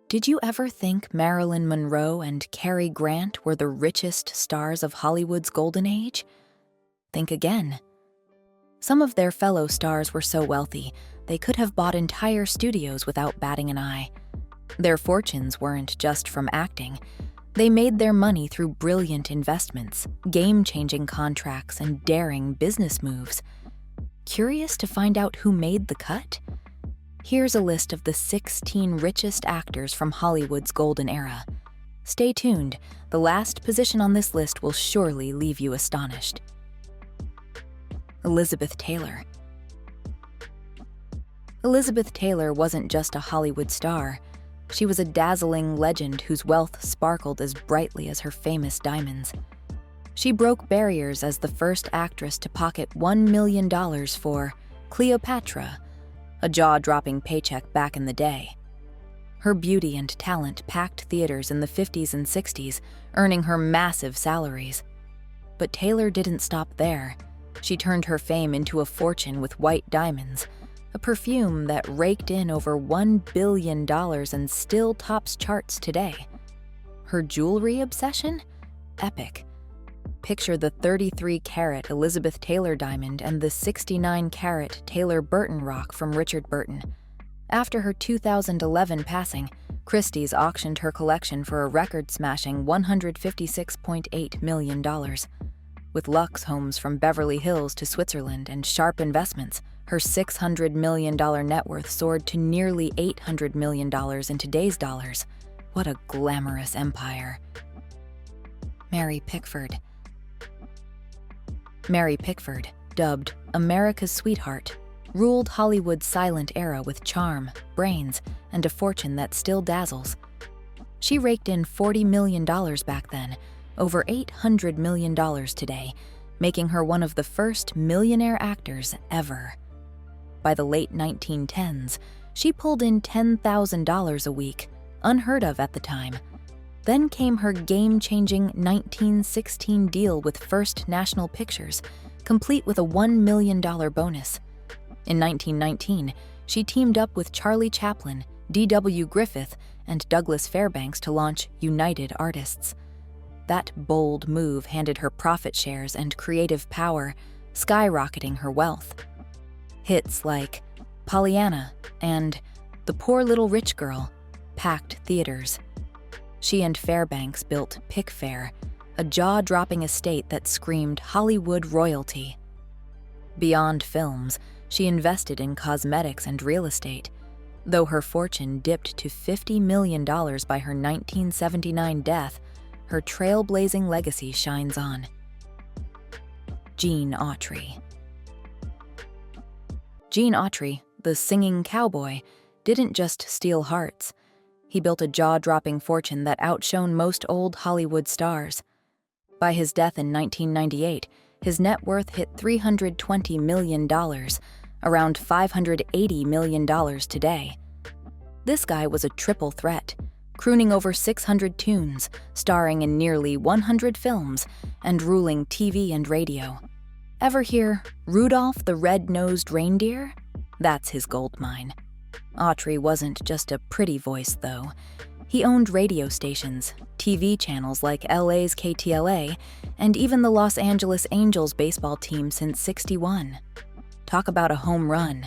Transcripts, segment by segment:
Did you ever think Marilyn Monroe and Cary Grant were the richest stars of Hollywood's golden age? Think again. Some of their fellow stars were so wealthy, they could have bought entire studios without batting an eye. Their fortunes weren't just from acting. They made their money through brilliant investments, game-changing contracts, and daring business moves. Curious to find out who made the cut? Here's a list of the 16 richest actors from Hollywood's golden era. Stay tuned, the last position on this list will surely leave you astonished. Elizabeth Taylor. Elizabeth Taylor wasn't just a Hollywood star. She was a dazzling legend whose wealth sparkled as brightly as her famous diamonds. She broke barriers as the first actress to pocket $1 million for Cleopatra, a jaw-dropping paycheck back in the day. Her beauty and talent packed theaters in the 50s and 60s, earning her massive salaries. But Taylor didn't stop there. She turned her fame into a fortune with white diamonds, a perfume that raked in over $1 billion and still tops charts today. Her jewelry obsession? Epic. Picture the 33-carat Elizabeth Taylor diamond and the 69-carat Taylor Burton rock from Richard Burton. After her 2011 passing, Christie's auctioned her collection for a record-smashing $156.8 million. With luxe homes from Beverly Hills to Switzerland and sharp investments, her $600 million net worth soared to nearly $800 million in today's dollars. What a glamorous empire. Mary Pickford. Mary Pickford, dubbed America's Sweetheart, ruled Hollywood's silent era with charm, brains, and a fortune that still dazzles. She raked in $40 million back then, over $800 million today, making her one of the first millionaire actors ever. By the late 1910s, she pulled in $10,000 a week, unheard of at the time. Then came her game-changing 1916 deal with First National Pictures, complete with a $1 million bonus. In 1919, she teamed up with Charlie Chaplin, D.W. Griffith, and Douglas Fairbanks to launch United Artists. That bold move handed her profit shares and creative power, skyrocketing her wealth. Hits like Pollyanna and The Poor Little Rich Girl packed theaters. She and Fairbanks built Pickfair, a jaw-dropping estate that screamed Hollywood royalty. Beyond films, she invested in cosmetics and real estate, though her fortune dipped to $50 million by her 1979 death. Her trailblazing legacy shines on. Gene Autry. Gene Autry, the singing cowboy, didn't just steal hearts. He built a jaw-dropping fortune that outshone most old Hollywood stars. By his death in 1998, his net worth hit $320 million, around $580 million today. This guy was a triple threat, crooning over 600 tunes, starring in nearly 100 films, and ruling TV and radio. Ever hear Rudolph the Red-Nosed Reindeer? That's his goldmine. Autry wasn't just a pretty voice, though. He owned radio stations, TV channels like LA's KTLA, and even the Los Angeles Angels baseball team since '61. Talk about a home run.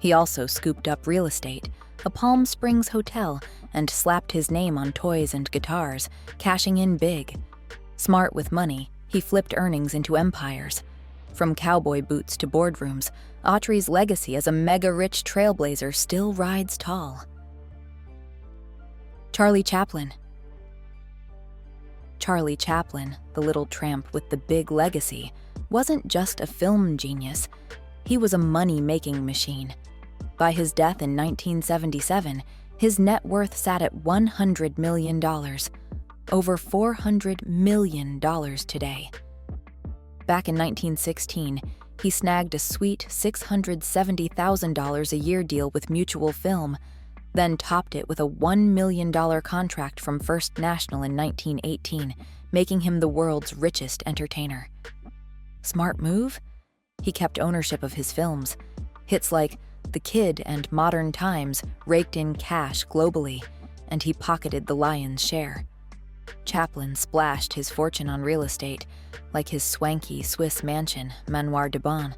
He also scooped up real estate, a Palm Springs hotel, and slapped his name on toys and guitars, cashing in big. Smart with money, he flipped earnings into empires. From cowboy boots to boardrooms, Autry's legacy as a mega-rich trailblazer still rides tall. Charlie Chaplin. Charlie Chaplin, the little tramp with the big legacy, wasn't just a film genius. He was a money-making machine. By his death in 1977, his net worth sat at $100 million, over $400 million today. Back in 1916, he snagged a sweet $670,000 a year deal with Mutual Film, then topped it with a $1 million contract from First National in 1918, making him the world's richest entertainer. Smart move? He kept ownership of his films. Hits like The Kid and Modern Times raked in cash globally, and he pocketed the lion's share. Chaplin splashed his fortune on real estate, like his swanky Swiss mansion, Manoir de Bon.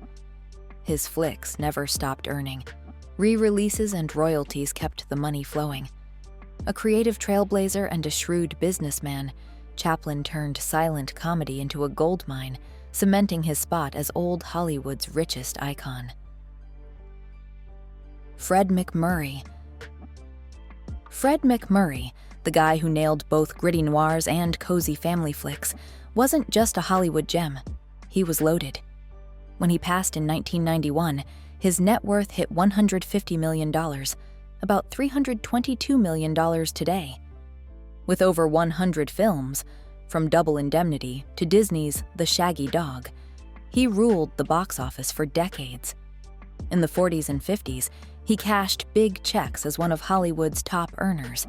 His flicks never stopped earning. Re-releases and royalties kept the money flowing. A creative trailblazer and a shrewd businessman, Chaplin turned silent comedy into a goldmine, cementing his spot as old Hollywood's richest icon. Fred MacMurray. Fred MacMurray, the guy who nailed both gritty noirs and cozy family flicks, wasn't just a Hollywood gem. He was loaded. When he passed in 1991, his net worth hit $150 million, about $322 million today. With over 100 films, from Double Indemnity to Disney's The Shaggy Dog, he ruled the box office for decades. In the 40s and 50s, he cashed big checks as one of Hollywood's top earners.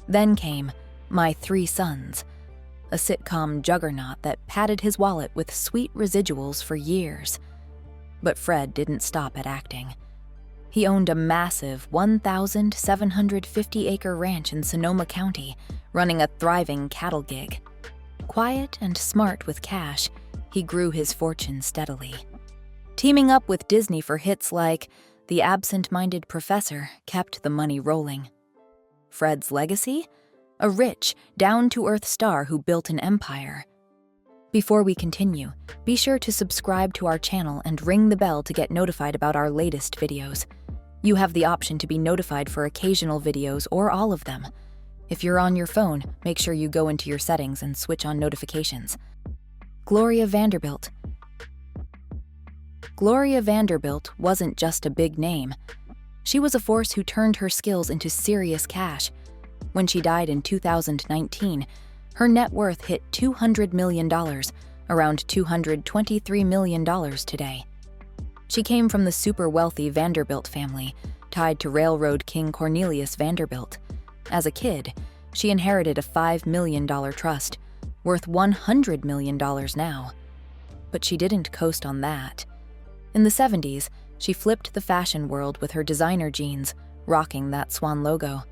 Then came My Three Sons, a sitcom juggernaut that padded his wallet with sweet residuals for years. But Fred didn't stop at acting. He owned a massive 1,750-acre ranch in Sonoma County, running a thriving cattle gig. Quiet and smart with cash, he grew his fortune steadily. Teaming up with Disney for hits like The Absent-Minded Professor kept the money rolling. Fred's legacy? A rich, down-to-earth star who built an empire. Before we continue, be sure to subscribe to our channel and ring the bell to get notified about our latest videos. You have the option to be notified for occasional videos or all of them. If you're on your phone, make sure you go into your settings and switch on notifications. Gloria Vanderbilt. Gloria Vanderbilt wasn't just a big name. She was a force who turned her skills into serious cash. When she died in 2019, her net worth hit $200 million, around $223 million today. She came from the super-wealthy Vanderbilt family, tied to railroad king Cornelius Vanderbilt. As a kid, she inherited a $5 million trust, worth $100 million now. But she didn't coast on that. In the 70s, she flipped the fashion world with her designer jeans, rocking that swan logo.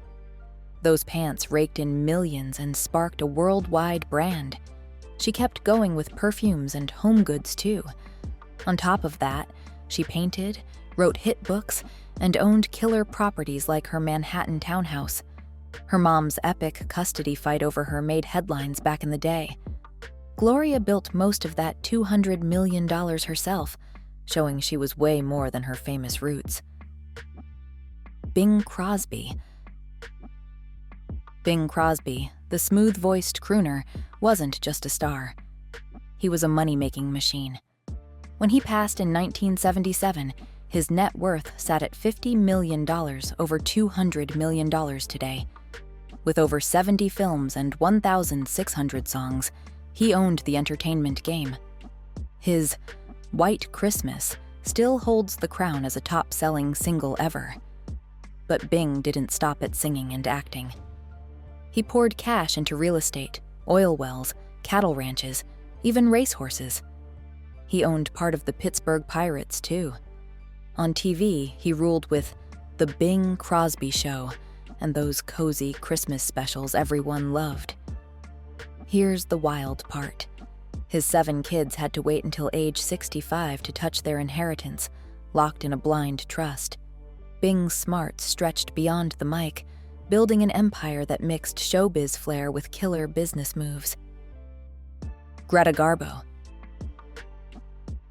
Those pants raked in millions and sparked a worldwide brand. She kept going with perfumes and home goods too. On top of that, she painted, wrote hit books, and owned killer properties like her Manhattan townhouse. Her mom's epic custody fight over her made headlines back in the day. Gloria built most of that $200 million herself, showing she was way more than her famous roots. Bing Crosby. Bing Crosby, the smooth-voiced crooner, wasn't just a star. He was a money-making machine. When he passed in 1977, his net worth sat at $50 million, over $200 million today. With over 70 films and 1,600 songs, he owned the entertainment game. His White Christmas still holds the crown as a top-selling single ever. But Bing didn't stop at singing and acting. He poured cash into real estate, oil wells, cattle ranches, even racehorses. He owned part of the Pittsburgh Pirates, too. On TV, he ruled with The Bing Crosby Show and those cozy Christmas specials everyone loved. Here's the wild part. His 7 kids had to wait until age 65 to touch their inheritance, locked in a blind trust. Bing's smarts stretched beyond the mic, building an empire that mixed showbiz flair with killer business moves. Greta Garbo.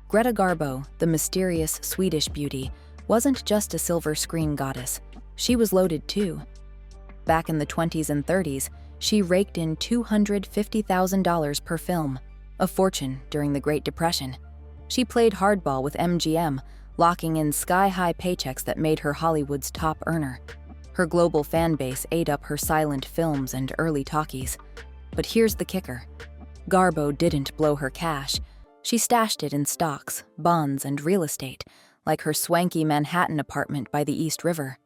Greta Garbo, the mysterious Swedish beauty, wasn't just a silver screen goddess. She was loaded too. Back in the 20s and 30s, she raked in $250,000 per film, a fortune during the Great Depression. She played hardball with MGM, locking in sky-high paychecks that made her Hollywood's top earner. Her global fan base ate up her silent films and early talkies. But here's the kicker. Garbo didn't blow her cash. She stashed it in stocks, bonds, and real estate, like her swanky Manhattan apartment by the East River.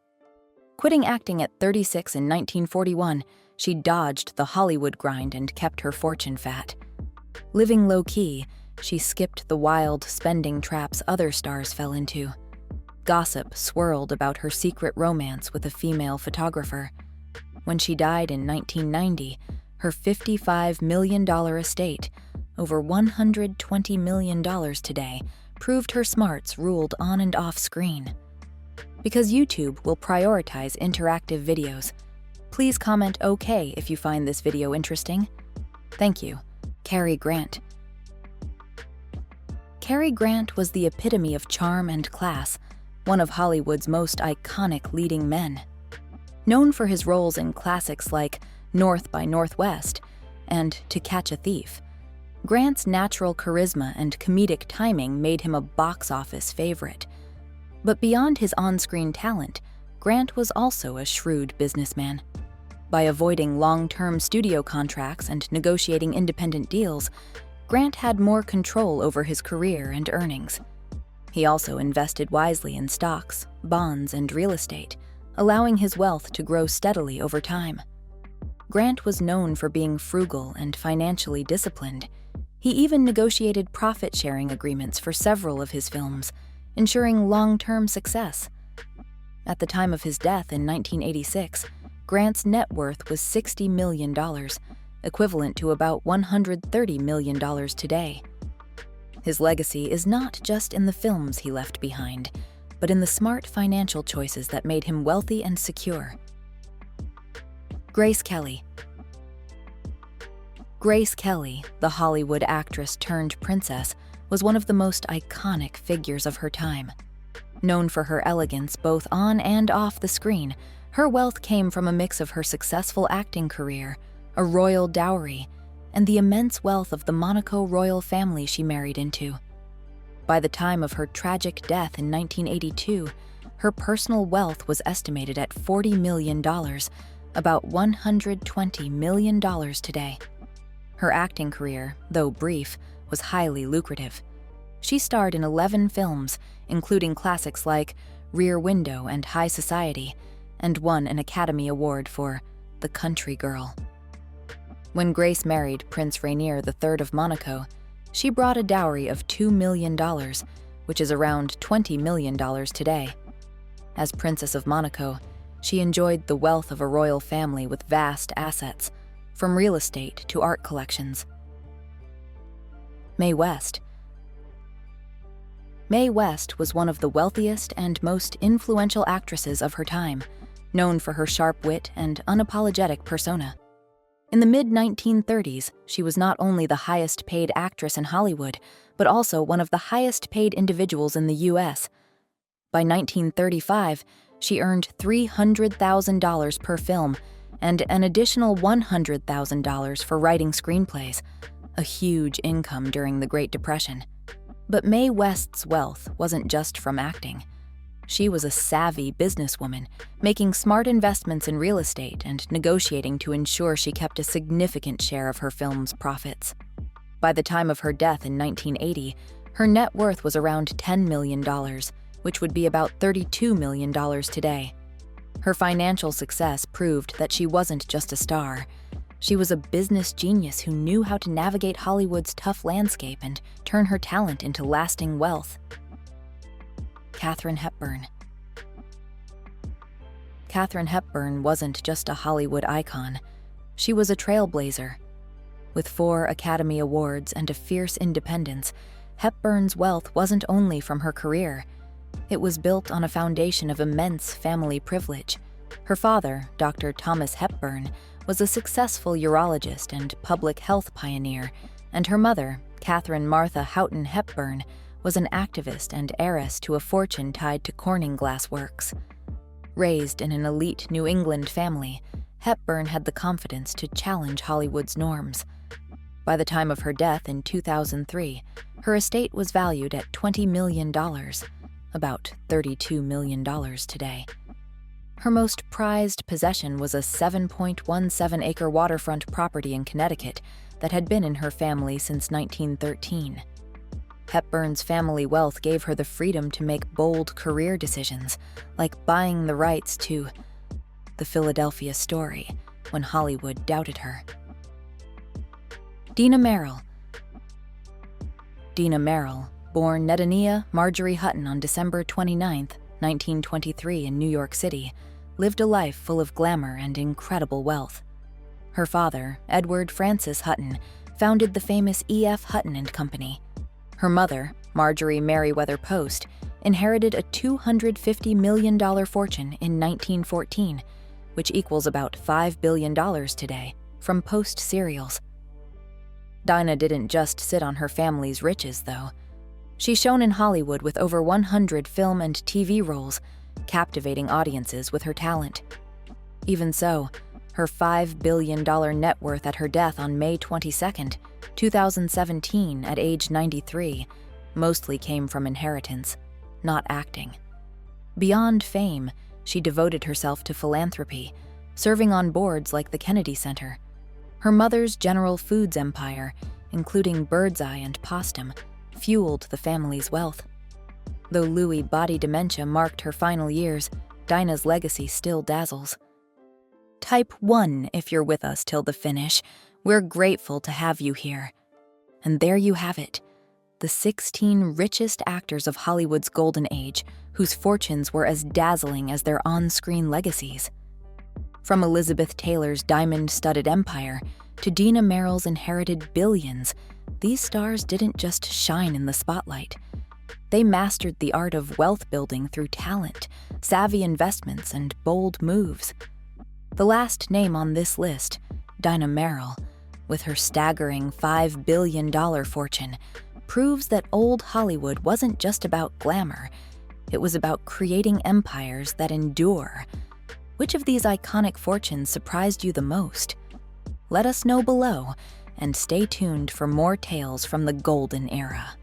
Quitting acting at 36 in 1941, she dodged the Hollywood grind and kept her fortune fat. Living low-key, she skipped the wild spending traps other stars fell into. Gossip swirled about her secret romance with a female photographer. When she died in 1990, her $55 million estate, over $120 million today, proved her smarts ruled on and off screen. Because YouTube will prioritize interactive videos, please comment OK if you find this video interesting. Thank you. Cary Grant. Cary Grant was the epitome of charm and class, one of Hollywood's most iconic leading men. Known for his roles in classics like North by Northwest and To Catch a Thief, Grant's natural charisma and comedic timing made him a box office favorite. But beyond his on-screen talent, Grant was also a shrewd businessman. By avoiding long-term studio contracts and negotiating independent deals, Grant had more control over his career and earnings. He also invested wisely in stocks, bonds, and real estate, allowing his wealth to grow steadily over time. Grant was known for being frugal and financially disciplined. He even negotiated profit-sharing agreements for several of his films, ensuring long-term success. At the time of his death in 1986, Grant's net worth was $60 million, equivalent to about $130 million today. His legacy is not just in the films he left behind, but in the smart financial choices that made him wealthy and secure. Grace Kelly. Grace Kelly, the Hollywood actress turned princess, was one of the most iconic figures of her time. Known for her elegance both on and off the screen, her wealth came from a mix of her successful acting career, a royal dowry, and the immense wealth of the Monaco royal family she married into. By the time of her tragic death in 1982, her personal wealth was estimated at $40 million, about $120 million today. Her acting career, though brief, was highly lucrative. She starred in 11 films, including classics like Rear Window and High Society, and won an Academy Award for The Country Girl. When Grace married Prince Rainier III of Monaco, she brought a dowry of $2 million, which is around $20 million today. As Princess of Monaco, she enjoyed the wealth of a royal family with vast assets, from real estate to art collections. Mae West. Mae West was one of the wealthiest and most influential actresses of her time, known for her sharp wit and unapologetic persona. In the mid-1930s, she was not only the highest-paid actress in Hollywood, but also one of the highest-paid individuals in the U.S. By 1935, she earned $300,000 per film and an additional $100,000 for writing screenplays, a huge income during the Great Depression. But Mae West's wealth wasn't just from acting. She was a savvy businesswoman, making smart investments in real estate and negotiating to ensure she kept a significant share of her film's profits. By the time of her death in 1980, her net worth was around $10 million, which would be about $32 million today. Her financial success proved that she wasn't just a star. She was a business genius who knew how to navigate Hollywood's tough landscape and turn her talent into lasting wealth. Katharine Hepburn. Katharine Hepburn wasn't just a Hollywood icon. She was a trailblazer. With 4 Academy Awards and a fierce independence, Hepburn's wealth wasn't only from her career. It was built on a foundation of immense family privilege. Her father, Dr. Thomas Hepburn, was a successful urologist and public health pioneer, and her mother, Catherine Martha Houghton Hepburn, was an activist and heiress to a fortune tied to Corning Glass Works. Raised in an elite New England family, Hepburn had the confidence to challenge Hollywood's norms. By the time of her death in 2003, her estate was valued at $20 million, about $32 million today. Her most prized possession was a 7.17-acre waterfront property in Connecticut that had been in her family since 1913. Hepburn's family wealth gave her the freedom to make bold career decisions, like buying the rights to The Philadelphia Story when Hollywood doubted her. Dina Merrill. Dina Merrill, born Nedania Marjorie Hutton on December 29, 1923 in New York City, lived a life full of glamour and incredible wealth. Her father, Edward Francis Hutton, founded the famous E.F. Hutton and Company. Her mother, Marjorie Merriweather Post, inherited a $250 million fortune in 1914, which equals about $5 billion today, from Post cereals. Dinah didn't just sit on her family's riches, though. She shone in Hollywood with over 100 film and TV roles, captivating audiences with her talent. Even so, her $5 billion net worth at her death on May 22, 2017, at age 93, mostly came from inheritance, not acting. Beyond fame, she devoted herself to philanthropy, serving on boards like the Kennedy Center. Her mother's General Foods empire, including Birdseye and Postum, fueled the family's wealth. Though Lewy body dementia marked her final years, Dinah's legacy still dazzles. Type 1 if you're with us till the finish. We're grateful to have you here. And there you have it, the 16 richest actors of Hollywood's golden age, whose fortunes were as dazzling as their on-screen legacies. From Elizabeth Taylor's diamond-studded empire to Dina Merrill's inherited billions, these stars didn't just shine in the spotlight. They mastered the art of wealth building through talent, savvy investments, and bold moves. The last name on this list, Dina Merrill, with her staggering $5 billion fortune, proves that old Hollywood wasn't just about glamour. It was about creating empires that endure. Which of these iconic fortunes surprised you the most? Let us know below, and stay tuned for more tales from the golden era.